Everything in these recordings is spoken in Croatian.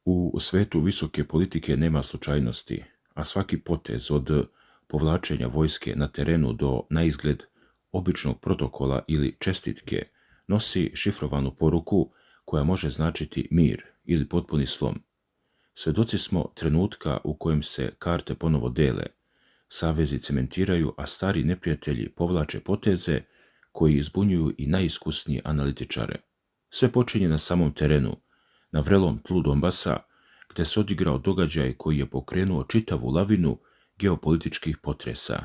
U svetu visoke politike nema slučajnosti, a svaki potez od povlačenja vojske na terenu do naizgled običnog protokola ili čestitke nosi šifrovanu poruku koja može značiti mir ili potpuni slom. Svedoci smo trenutka u kojem se karte ponovo dele, savezi cementiraju, a stari neprijatelji povlače poteze koji izbunjuju i najiskusnije analitičare. Sve počinje na samom terenu, na vrelom tlu Donbasa, gde se odigrao događaj koji je pokrenuo čitavu lavinu geopolitičkih potresa.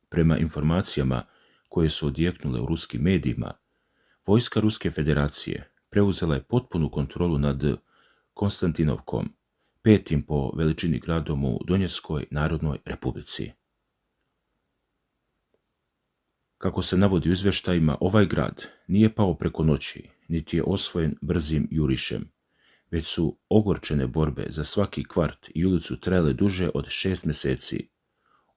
Prema informacijama koje su odjeknule u ruskim medijima, vojska Ruske federacije preuzela je potpunu kontrolu nad Konstantinovkom, petim po veličini gradom u Donjeckoj narodnoj republici. Kako se navodi u izveštajima, ovaj grad nije pao preko noći, niti je osvojen brzim jurišem, već su ogorčene borbe za svaki kvart i ulicu trajale duže od 6 mjeseci.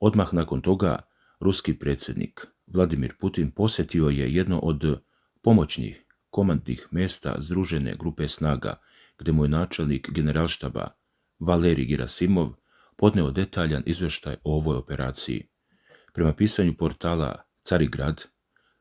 Odmah nakon toga, ruski predsjednik Vladimir Putin posjetio je jedno od pomoćnih komandnih mjesta Združene grupe snaga, gdje mu je načelnik generalštaba Valerij Gerasimov podneo detaljan izvještaj o ovoj operaciji. Prema pisanju portala Carigrad,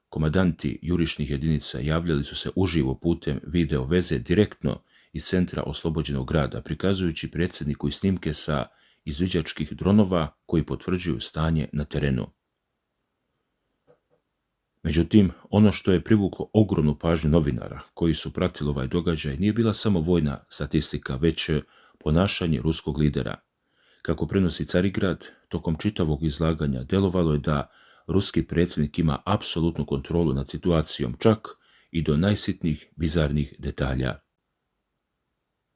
komandanti jurišnih jedinica javljali su se uživo putem video veze direktno iz centra oslobođenog grada, prikazujući predsjedniku i snimke sa izviđačkih dronova koji potvrđuju stanje na terenu. Međutim, ono što je privuklo ogromnu pažnju novinara koji su pratili ovaj događaj nije bila samo vojna statistika, već ponašanje ruskog lidera. Kako prenosi Carigrad, tokom čitavog izlaganja delovalo je da ruski predsjednik ima apsolutnu kontrolu nad situacijom, čak i do najsitnijih bizarnih detalja.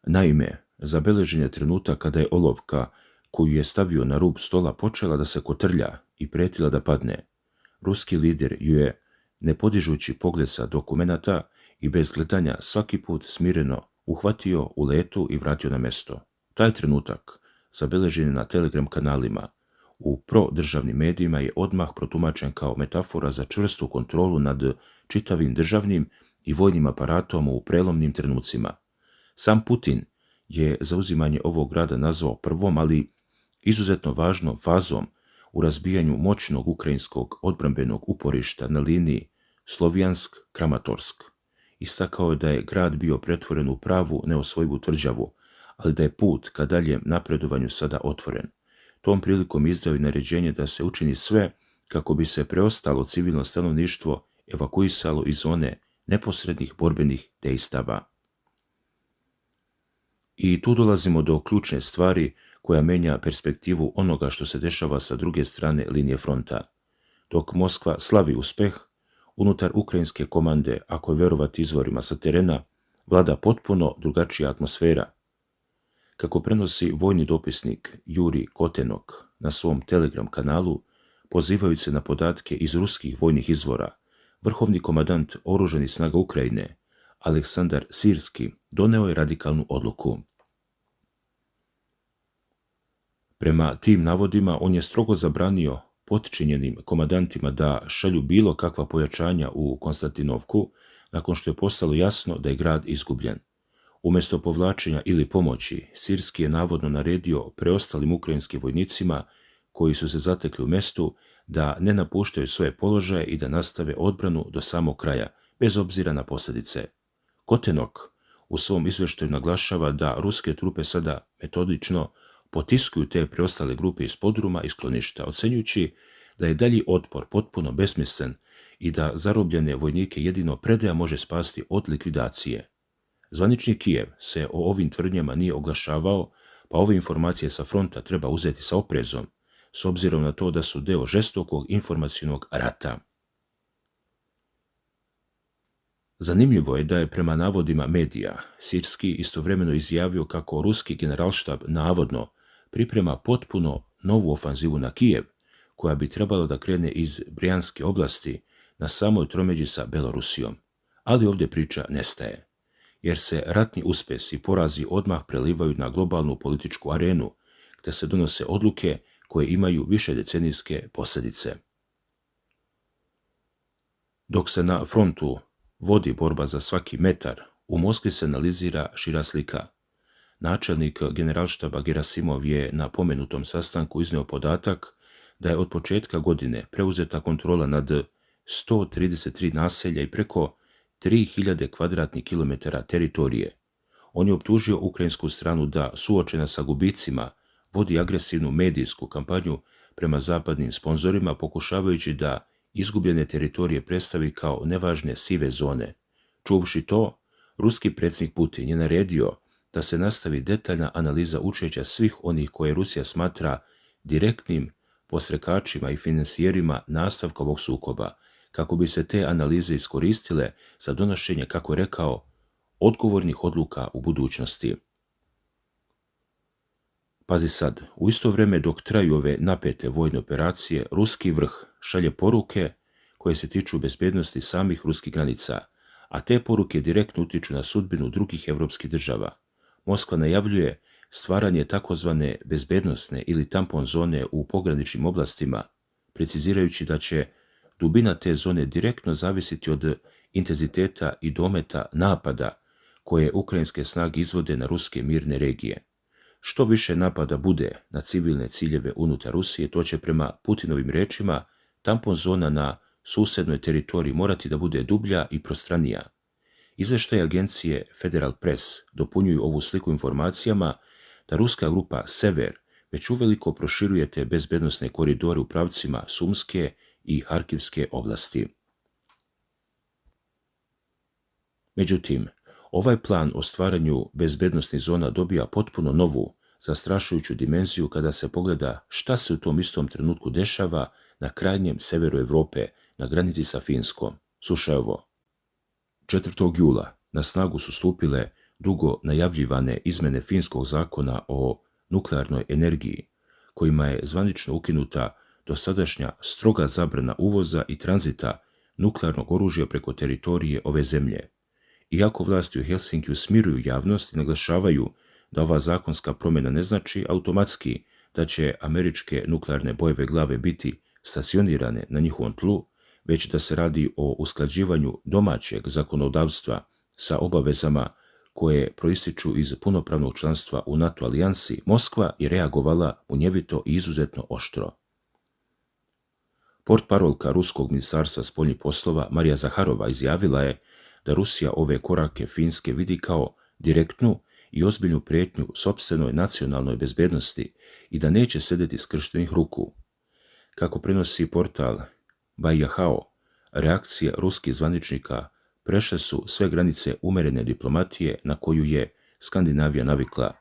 Naime, zabeležen je trenutak kada je olovka koju je stavio na rub stola počela da se kotrlja i pretila da padne. Ruski lider ju je, ne podižući pogled sa dokumenata i bez gledanja, svaki put smireno uhvatio u letu i vratio na mesto. Taj trenutak, zabeležen je na Telegram kanalima, u prodržavnim medijima je odmah protumačen kao metafora za čvrstu kontrolu nad čitavim državnim i vojnim aparatom u prelomnim trenucima. Sam Putin je zauzimanje ovog grada nazvao prvom, ali izuzetno važnom fazom u razbijanju moćnog ukrajinskog odbrambenog uporišta na liniji Slovjansk-Kramatorsk. Istakao je da je grad bio pretvoren u pravu neosvojivu tvrđavu, ali da je put ka daljem napredovanju sada otvoren. Tom prilikom izdao je naređenje da se učini sve kako bi se preostalo civilno stanovništvo evakuisalo iz zone neposrednih borbenih dejstava. I tu dolazimo do ključne stvari koja menja perspektivu onoga što se dešava sa druge strane linije fronta. Dok Moskva slavi uspeh, unutar ukrajinske komande, ako je verovati izvorima sa terena, vlada potpuno drugačija atmosfera. Kako prenosi vojni dopisnik Juri Kotenok na svom Telegram kanalu, pozivajući se na podatke iz ruskih vojnih izvora, vrhovni komandant oružanih snaga Ukrajine, Aleksandar Sirski, doneo je radikalnu odluku. Prema tim navodima, on je strogo zabranio potčinjenim komandantima da šalju bilo kakva pojačanja u Konstantinovku nakon što je postalo jasno da je grad izgubljen. Umjesto povlačenja ili pomoći, Sirski je navodno naredio preostalim ukrajinskim vojnicima koji su se zatekli u mestu da ne napuštaju svoje položaje i da nastave odbranu do samog kraja, bez obzira na posljedice. Kotenok u svom izvještaju naglašava da ruske trupe sada metodično potiskuju te preostale grupe iz podruma i skloništa, ocenjujući da je dalji otpor potpuno besmislen i da zarobljene vojnike jedino predaja može spasti od likvidacije. Zvanični Kijev se o ovim tvrdnjama nije oglašavao, pa ove informacije sa fronta treba uzeti sa oprezom, s obzirom na to da su deo žestokog informacionog rata. Zanimljivo je da je prema navodima medija Sirski istovremeno izjavio kako ruski generalštab navodno priprema potpuno novu ofanzivu na Kijev, koja bi trebala da krene iz Brijanske oblasti na samoj tromeđi sa Belorusijom. Ali ovdje priča nestaje, jer se ratni uspjesi i porazi odmah prelivaju na globalnu političku arenu, gdje se donose odluke koje imaju višedecenijske posljedice. Dok se na frontu vodi borba za svaki metar, u Moskvi se analizira šira slika. Načelnik generalštaba Gerasimov je na pomenutom sastanku iznio podatak da je od početka godine preuzeta kontrola nad 133 naselja i preko 3000 kvadratnih kilometara teritorije. On je optužio ukrajinsku stranu da, suočena sa gubicima, vodi agresivnu medijsku kampanju prema zapadnim sponzorima, pokušavajući da izgubljene teritorije predstavi kao nevažne sive zone. Čuvši to, ruski predsjednik Putin je naredio da se nastavi detaljna analiza učešća svih onih koje Rusija smatra direktnim posrekačima i finansijerima nastavka ovog sukoba, kako bi se te analize iskoristile za donošenje, kako je rekao, odgovornih odluka u budućnosti. Pazi sad, u isto vrijeme dok traju ove napete vojne operacije, ruski vrh šalje poruke koje se tiču bezbednosti samih ruskih granica, a te poruke direktno utiču na sudbinu drugih evropskih država. Moskva najavljuje stvaranje takozvane bezbednosne ili tampon zone u pograničnim oblastima, precizirajući da će dubina te zone direktno zavisiti od intenziteta i dometa napada koje ukrajinske snage izvode na ruske mirne regije. Što više napada bude na civilne ciljeve unutar Rusije, to će prema Putinovim rečima tampon zona na susjednoj teritoriji morati da bude dublja i prostranija. Izveštaje agencije Federal Press dopunjuju ovu sliku informacijama da ruska grupa Sever već uveliko proširuje te bezbednosne koridore u pravcima Sumske i Harkivske oblasti. Međutim, ovaj plan o stvaranju bezbednosnih zona dobija potpuno novu, zastrašujuću dimenziju kada se pogleda šta se u tom istom trenutku dešava na krajnjem severu Evrope, na granici sa Finskom. Slušaj ovo. 4. jula na snagu su stupile dugo najavljivane izmene finskog zakona o nuklearnoj energiji, kojima je zvanično ukinuta dosadašnja stroga zabrana uvoza i tranzita nuklearnog oružja preko teritorije ove zemlje. Iako vlasti u Helsinkiju smiruju javnost i naglašavaju da ova zakonska promjena ne znači automatski da će američke nuklearne bojeve glave biti stacionirane na njihovom tlu, već da se radi o usklađivanju domaćeg zakonodavstva sa obavezama koje proističu iz punopravnog članstva u NATO alijansi, Moskva je reagovala munjevito i izuzetno oštro. Portparolka Ruskog ministarstva spoljnih poslova Marija Zaharova izjavila je da Rusija ove korake Finske vidi kao direktnu i ozbiljnu prijetnju sopstvenoj nacionalnoj bezbednosti i da neće sedeti skrštenih ruku. Kako prenosi portal Bajahao, reakcije ruskih zvaničnika prešle su sve granice umerene diplomatije na koju je Skandinavija navikla.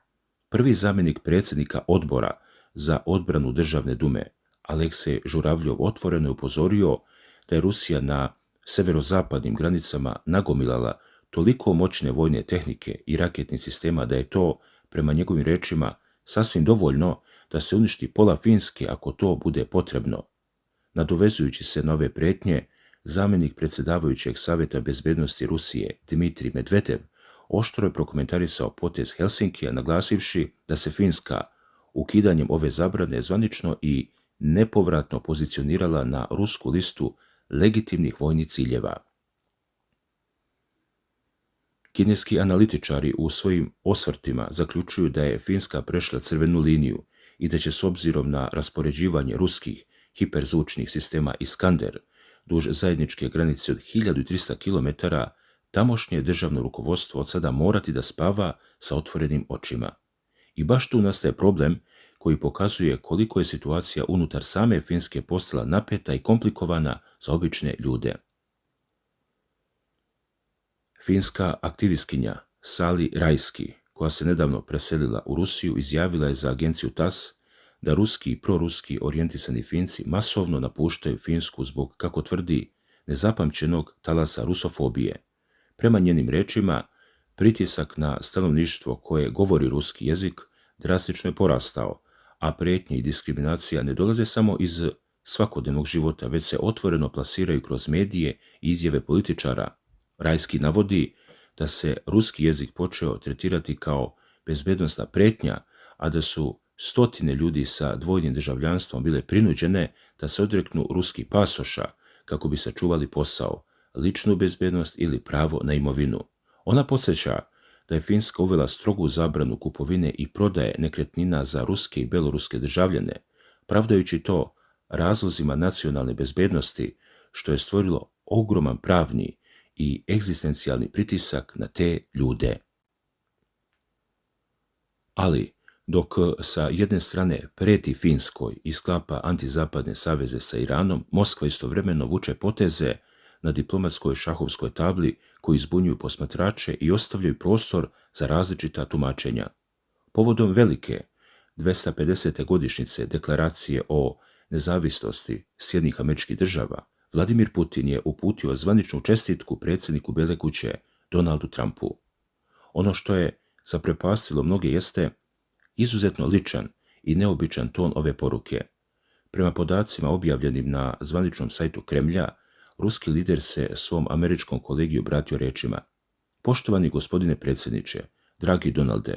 Prvi zamjenik predsjednika odbora za odbranu državne dume, Aleksej Žuravljov, otvoreno je upozorio da je Rusija na severozapadnim granicama nagomilala toliko moćne vojne tehnike i raketnih sistema da je to, prema njegovim rečima, sasvim dovoljno da se uništi pola Finske ako to bude potrebno. Nadovezujući se na ove prijetnje, zamjenik predsjedavajućeg Savjeta bezbednosti Rusije Dmitrij Medvedev oštro je prokomentarisao potez Helsinkija, naglasivši da se Finska ukidanjem ove zabrane zvanično i nepovratno pozicionirala na rusku listu legitimnih vojnih ciljeva. Kineski analitičari u svojim osvrtima zaključuju da je Finska prešla crvenu liniju i da će s obzirom na raspoređivanje ruskih hiperzvučnih sistema Iskander duž zajedničke granice od 1300 km, tamošnje državno rukovodstvo od sada morati da spava sa otvorenim očima. I baš tu nastaje problem koji pokazuje koliko je situacija unutar same Finske postala napeta i komplikovana za obične ljude. Finska aktivistkinja Sali Rajski, koja se nedavno preselila u Rusiju, izjavila je za agenciju TASS da ruski i proruski orijentisani Finci masovno napuštaju Finsku zbog, kako tvrdi, nezapamćenog talasa rusofobije. Prema njenim rečima, pritisak na stanovništvo koje govori ruski jezik drastično je porastao, a prijetnje i diskriminacija ne dolaze samo iz svakodnevnog života, već se otvoreno plasiraju kroz medije i izjave političara. Rajski navodi da se ruski jezik počeo tretirati kao bezbednosna prijetnja, a da su stotine ljudi sa dvojnim državljanstvom bile prinuđene da se odreknu ruskih pasoša kako bi sačuvali posao, ličnu bezbednost ili pravo na imovinu. Ona podsjeća da je Finska uvela strogu zabranu kupovine i prodaje nekretnina za ruske i beloruske državljane, pravdajući to razlozima nacionalne bezbednosti, što je stvorilo ogroman pravni i egzistencijalni pritisak na te ljude. Ali, dok sa jedne strane preti Finskoj i sklapa antizapadne saveze sa Iranom, Moskva istovremeno vuče poteze na diplomatskoj šahovskoj tabli koji zbunjuju posmatrače i ostavljaju prostor za različita tumačenja. Povodom velike 250. godišnjice deklaracije o nezavisnosti Sjedinjenih Američkih Država, Vladimir Putin je uputio zvaničnu čestitku predsjedniku Bijele kuće Donaldu Trumpu. Ono što je zaprepastilo mnoge jeste izuzetno ličan i neobičan ton ove poruke. Prema podacima objavljenim na zvaničnom sajtu Kremlja, ruski lider se svom američkom kolegi obratio rečima: Poštovani gospodine predsjedniče, dragi Donalde,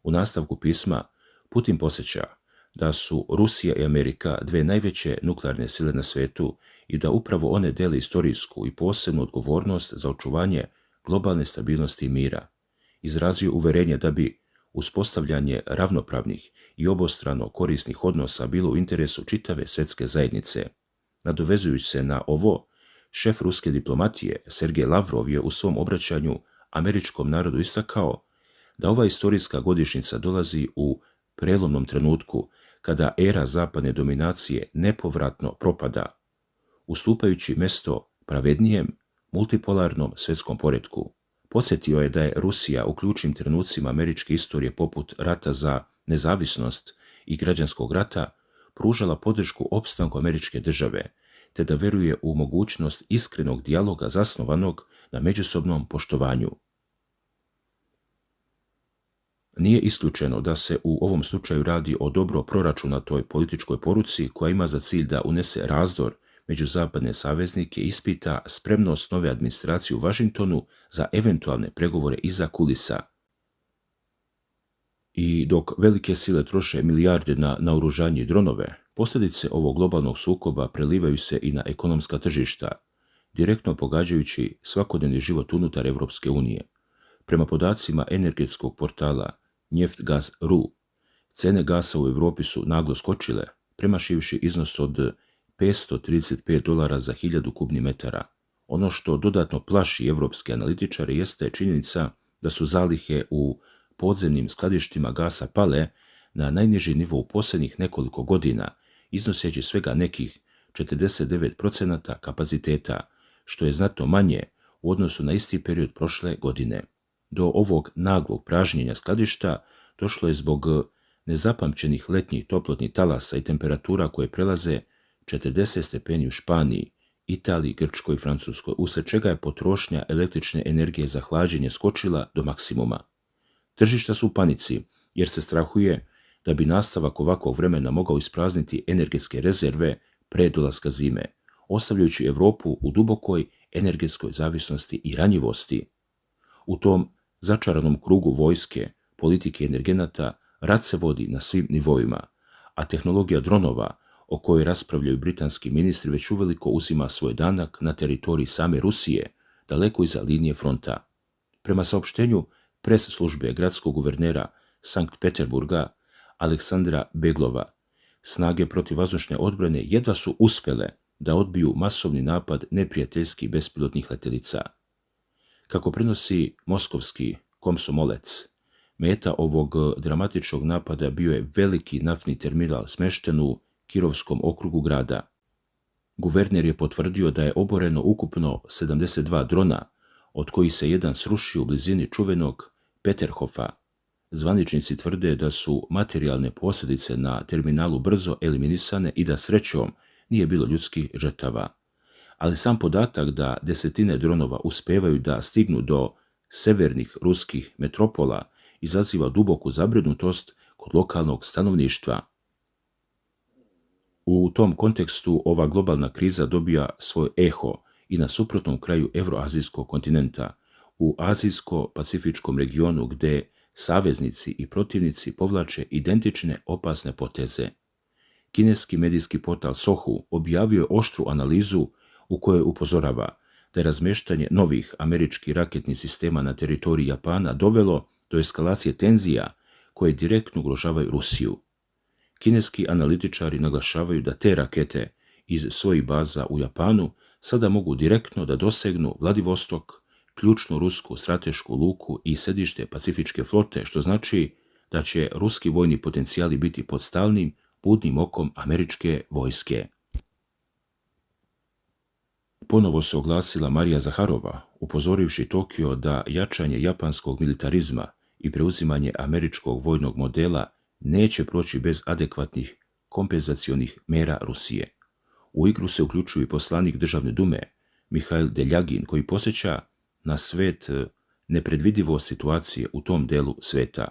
u nastavku pisma Putin podsjeća da su Rusija i Amerika dve najveće nuklearne sile na svetu i da upravo one dele istorijsku i posebnu odgovornost za očuvanje globalne stabilnosti i mira. Izrazio uverenje da bi uspostavljanje ravnopravnih i obostrano korisnih odnosa bilo u interesu čitave svjetske zajednice. Nadovezujući se na ovo, šef ruske diplomatije Sergej Lavrov je u svom obraćanju američkom narodu istakao da ova istorijska godišnjica dolazi u prelomnom trenutku kada era zapadne dominacije nepovratno propada, ustupajući mjesto pravednijem, multipolarnom svjetskom poretku. Podsjetio je da je Rusija u ključnim trenucima američke istorije poput rata za nezavisnost i građanskog rata pružala podršku opstanku američke države, te da veruje u mogućnost iskrenog dijaloga zasnovanog na međusobnom poštovanju. Nije isključeno da se u ovom slučaju radi o dobro proračunatoj političkoj poruci koja ima za cilj da unese razdor među zapadne saveznike i ispita spremnost nove administracije u Vašingtonu za eventualne pregovore iza kulisa. I dok velike sile troše milijarde na naoružanje i dronove, posljedice ovog globalnog sukoba prelivaju se i na ekonomska tržišta, direktno pogađajući svakodnevni život unutar Europske unije. Prema podacima energetskog portala Njeftgaz.ru, cene gasa u Europi su naglo skočile, premašivši iznos od $535 za 1000 kubnih metara. Ono što dodatno plaši evropske analitičare jeste činjenica da su zalihe u podzemnim skladištima gasa pale na najniži nivo u posljednjih nekoliko godina, iznoseći svega nekih 49% kapaciteta, što je znatno manje u odnosu na isti period prošle godine. Do ovog naglog pražnjenja skladišta došlo je zbog nezapamćenih letnjih toplotnih talasa i temperatura koje prelaze 40 stepeni u Španiji, Italiji, Grčkoj i Francuskoj, usred čega je potrošnja električne energije za hlađenje skočila do maksimuma. Tržišta su u panici, jer se strahuje da bi nastavak ovakvog vremena mogao isprazniti energetske rezerve pre dolaska zime, ostavljajući Europu u dubokoj energetskoj zavisnosti i ranjivosti. U tom začaranom krugu vojske, politike i energenata rat se vodi na svim nivoima, a tehnologija dronova, o kojoj raspravljaju britanski ministri, već uveliko uzima svoj danak na teritoriji same Rusije, daleko iza linije fronta. Prema saopštenju pres službe gradskog guvernera Sankt Peterburga Aleksandra Beglova, snage protivvazdušne odbrane jedva su uspjele da odbiju masovni napad neprijateljskih bespilotnih letjelica. Kako prenosi moskovski Komsomolec, meta ovog dramatičnog napada bio je veliki naftni terminal smješten u Kirovskom okrugu grada. Guverner je potvrdio da je oboreno ukupno 72 drona, od kojih se jedan srušio u blizini čuvenog Peterhofa. Zvaničnici tvrde da su materijalne posljedice na terminalu brzo eliminisane i da srećom nije bilo ljudskih žrtava. Ali sam podatak da desetine dronova uspevaju da stignu do severnih ruskih metropola izaziva duboku zabrinutost kod lokalnog stanovništva. U tom kontekstu ova globalna kriza dobija svoj eho i na suprotnom kraju evroazijskog kontinenta, u azijsko-pacifičkom regionu gde saveznici i protivnici povlače identične opasne poteze. Kineski medijski portal Sohu objavio je oštru analizu u kojoj upozorava da je razmještanje novih američkih raketnih sistema na teritoriji Japana dovelo do eskalacije tenzija koje direktno ugrožavaju Rusiju. Kineski analitičari naglašavaju da te rakete iz svojih baza u Japanu sada mogu direktno da dosegnu Vladivostok, ključnu rusku stratešku luku i sedište Pacifičke flote, što znači da će ruski vojni potencijali biti pod stalnim, budnim okom američke vojske. Ponovo se oglasila Marija Zaharova, upozorivši Tokio da jačanje japanskog militarizma i preuzimanje američkog vojnog modela neće proći bez adekvatnih kompenzacionih mera Rusije. U igru se uključuje i poslanik Državne dume, Mihail Deljagin, koji podsjeća na svet nepredvidivo situacije u tom delu sveta.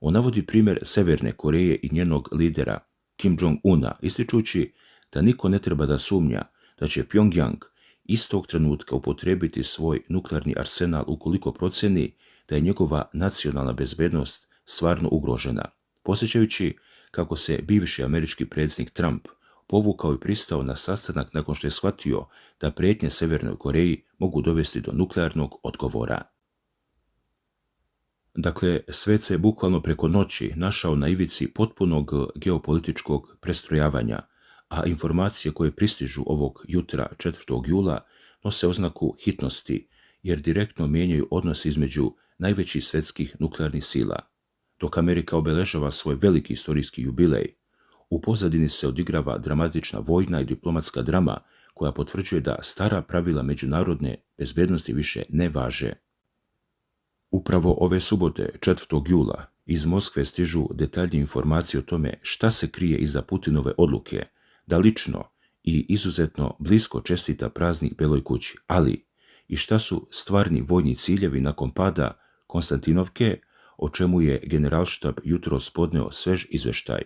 On navodi primjer Severne Koreje i njenog lidera Kim Jong-una, ističući da niko ne treba da sumnja da će Pyongyang istog trenutka upotrijebiti svoj nuklearni arsenal ukoliko proceni da je njegova nacionalna bezbednost stvarno ugrožena, podsjećajući kako se bivši američki predsjednik Trump povukao i pristao na sastanak nakon što je shvatio da prijetnje Severnoj Koreji mogu dovesti do nuklearnog odgovora. Dakle, svet se bukvalno preko noći našao na ivici potpunog geopolitičkog prestrojavanja, a informacije koje pristižu ovog jutra 4. jula nose oznaku hitnosti, jer direktno mijenjaju odnos između najvećih svjetskih nuklearnih sila. Dok Amerika obeležava svoj veliki istorijski jubilej, u pozadini se odigrava dramatična vojna i diplomatska drama koja potvrđuje da stara pravila međunarodne bezbednosti više ne važe. Upravo ove subote, 4. jula, iz Moskve stižu detaljnije informacije o tome šta se krije iza Putinove odluke da lično i izuzetno blisko čestita praznik Beloj kući, ali i šta su stvarni vojni ciljevi nakon pada Konstantinovke, o čemu je Generalštab jutros podneo svež izveštaj.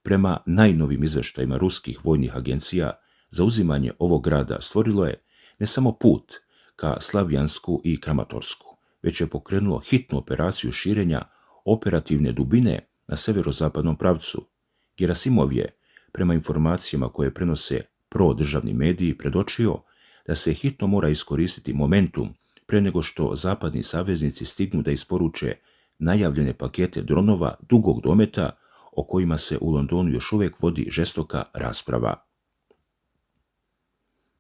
Prema najnovim izveštajima ruskih vojnih agencija, zauzimanje ovog grada stvorilo je ne samo put ka Slavjansku i Kramatorsku, već je pokrenulo hitnu operaciju širenja operativne dubine na severozapadnom pravcu. Gerasimov je, prema informacijama koje prenose prodržavni mediji, predočio da se hitno mora iskoristiti momentum pre nego što zapadni saveznici stignu da isporuče najavljene pakete dronova dugog dometa o kojima se u Londonu još uvijek vodi žestoka rasprava.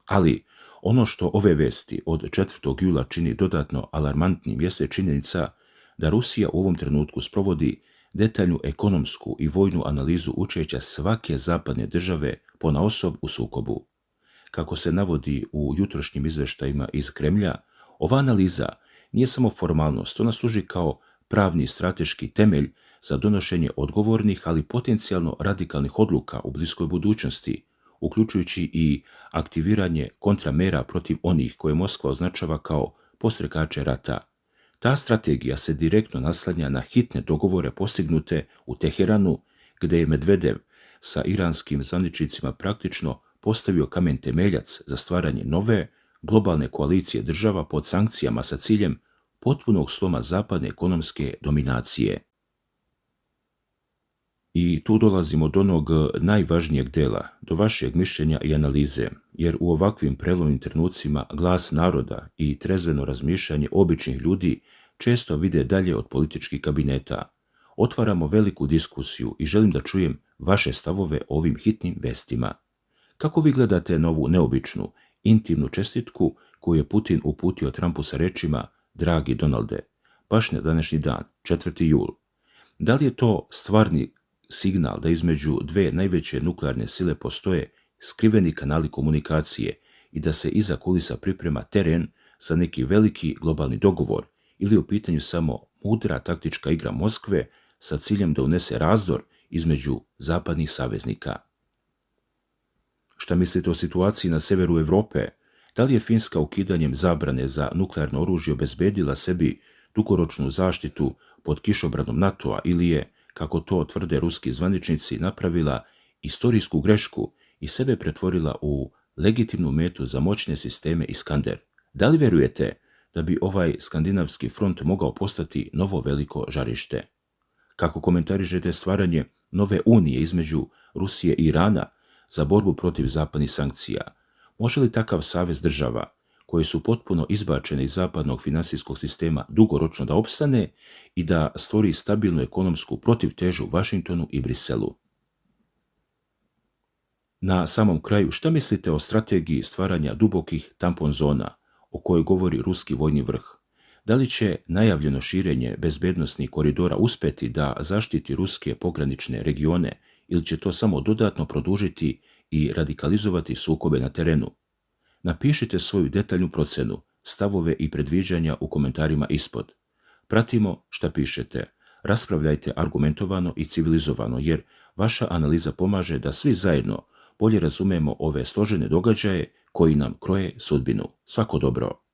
Ali ono što ove vesti od 4. jula čini dodatno alarmantnim jeste činjenica da Rusija u ovom trenutku sprovodi detaljnu ekonomsku i vojnu analizu učešća svake zapadne države ponaosob u sukobu. Kako se navodi u jutrošnjim izveštajima iz Kremlja, ova analiza nije samo formalnost, ona služi kao pravni strateški temelj za donošenje odgovornih, ali potencijalno radikalnih odluka u bliskoj budućnosti, uključujući i aktiviranje kontramera protiv onih koje Moskva označava kao posrekače rata. Ta strategija se direktno naslanja na hitne dogovore postignute u Teheranu, gdje je Medvedev sa iranskim zvaničnicima praktično postavio kamen temeljac za stvaranje nove globalne koalicije država pod sankcijama sa ciljem potpunog sloma zapadne ekonomske dominacije. I tu dolazimo do onog najvažnijeg dela, do vašeg mišljenja i analize, jer u ovakvim prelomnim trenucima glas naroda i trezveno razmišljanje običnih ljudi često vide dalje od političkih kabineta. Otvaramo veliku diskusiju i želim da čujem vaše stavove o ovim hitnim vestima. Kako vi gledate na ovu neobičnu, intimnu čestitku koju je Putin uputio Trumpu sa rečima „Dragi Donalde“, baš na današnji dan, 4. jul? Da li je to stvarni signal da između dve najveće nuklearne sile postoje skriveni kanali komunikacije i da se iza kulisa priprema teren za neki veliki globalni dogovor, ili je u pitanju samo mudra taktička igra Moskve sa ciljem da unese razdor između zapadnih saveznika? Šta mislite o situaciji na severu Evrope? Da li je Finska ukidanjem zabrane za nuklearno oružje obezbedila sebi dugoročnu zaštitu pod kišobranom NATO-a ili je, kako to tvrde ruski zvaničnici, napravila istorijsku grešku i sebe pretvorila u legitimnu metu za moćne sisteme Iskander? Da li verujete da bi ovaj skandinavski front mogao postati novo veliko žarište? Kako komentarišete stvaranje nove unije između Rusije i Irana za borbu protiv zapadnih sankcija? Može li takav savez država, koje su potpuno izbačene iz zapadnog finansijskog sistema dugoročno da opstane i da stvori stabilnu ekonomsku protivtežu Vašingtonu i Briselu. Na samom kraju, šta mislite o strategiji stvaranja dubokih tampon zona o kojoj govori ruski vojni vrh? Da li će najavljeno širenje bezbednosnih koridora uspeti da zaštiti ruske pogranične regione ili će to samo dodatno produžiti i radikalizovati sukobe na terenu? Napišite svoju detaljnu procenu, stavove i predviđanja u komentarima ispod. Pratimo šta pišete. Raspravljajte argumentovano i civilizovano, jer vaša analiza pomaže da svi zajedno bolje razumemo ove složene događaje koji nam kroje sudbinu. Svako dobro!